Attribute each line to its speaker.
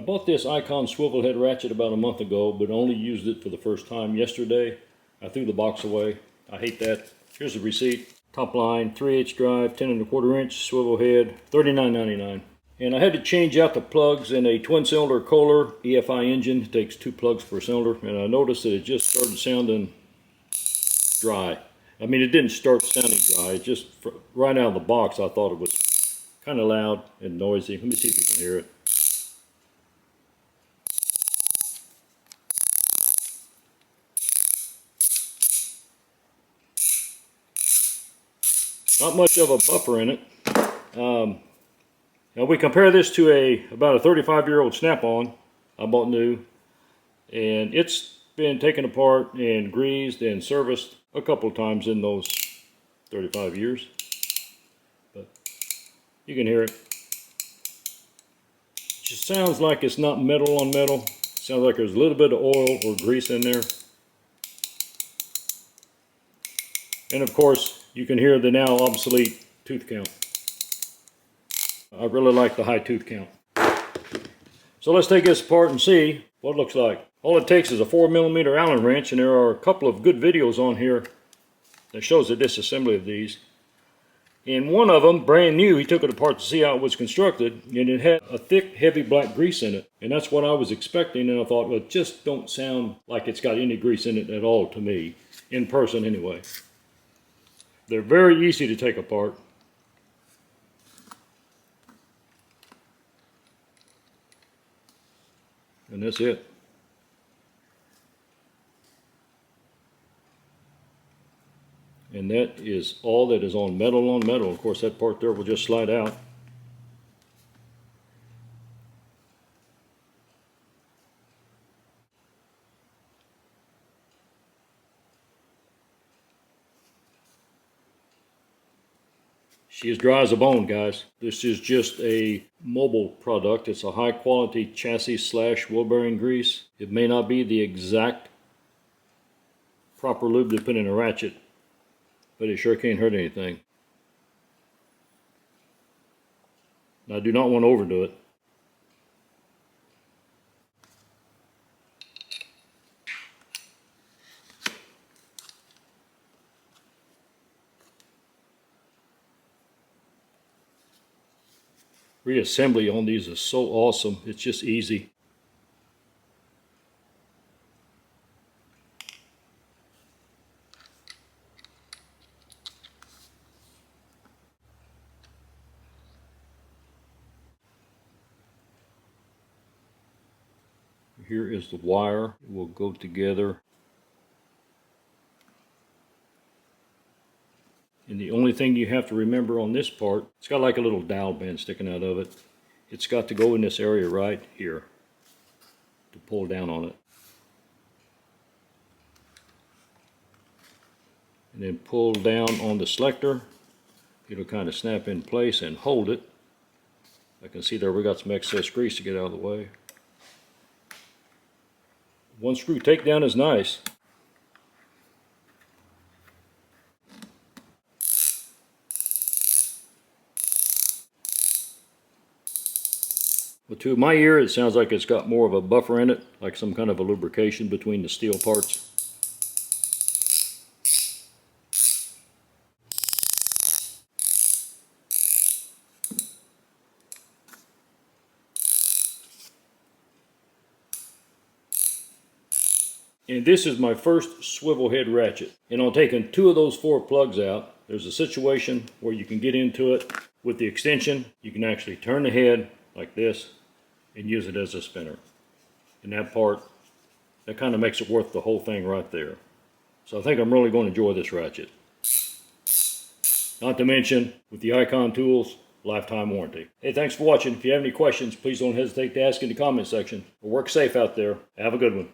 Speaker 1: bought this Icon swivel head ratchet about a month ago, but only used it for the first time yesterday. I threw the box away. I hate that. Here's the receipt. Top line, 3/8 drive, 10 1/4 inch swivel head, $39.99. And I had to change out the plugs in a twin cylinder Kohler EFI engine. It takes 2 plugs per cylinder, and I noticed that it just started sounding dry. I mean, it didn't start sounding dry. It just, right out of the box, I thought it was kind of loud and noisy. Let me see if you can hear it. Not much of a buffer in it. Now we compare this to about a 35-year-old Snap-on I bought new, and it's been taken apart and greased and serviced a couple of times in those 35 years. But you can hear it. It just sounds like it's not metal on metal. It sounds like there's a little bit of oil or grease in there. And of course, you can hear the now obsolete tooth count. I really like the high tooth count. So let's take this apart and see what it looks like. All it takes is a 4mm Allen wrench, and there are a couple of good videos on here that shows the disassembly of these. In one of them, brand new, he took it apart to see how it was constructed, and it had a thick, heavy black grease in it. And that's what I was expecting, and I thought, well, it just don't sound like it's got any grease in it at all to me, in person anyway. They're very easy to take apart. And that's it. And that is all that is on metal on metal. Of course, that part there will just slide out. She is dry as a bone, guys. This is just a mobile product. It's a high quality chassis / wheel bearing grease. It may not be the exact proper lube to put in a ratchet, but it sure can't hurt anything. I do not want to overdo it. Reassembly on these is so awesome. It's just easy. Here is the wire. It will go together. And the only thing you have to remember on this part, it's got like a little dowel band sticking out of it. It's got to go in this area right here to pull down on it. And then pull down on the selector. It'll kind of snap in place and hold it. I can see there we got some excess grease to get out of the way. One screw takedown is nice. But to my ear, it sounds like it's got more of a buffer in it, like some kind of a lubrication between the steel parts. And this is my first swivel head ratchet. And on taking 2 of those 4 plugs out, there's a situation where you can get into it with the extension. You can actually turn the head like this and use it as a spinner. And that part, that kind of makes it worth the whole thing right there. So I think I'm really going to enjoy this ratchet. Not to mention, with the Icon tools, lifetime warranty. Hey, thanks for watching. If you have any questions, please don't hesitate to ask in the comment section. Work safe out there. Have a good one.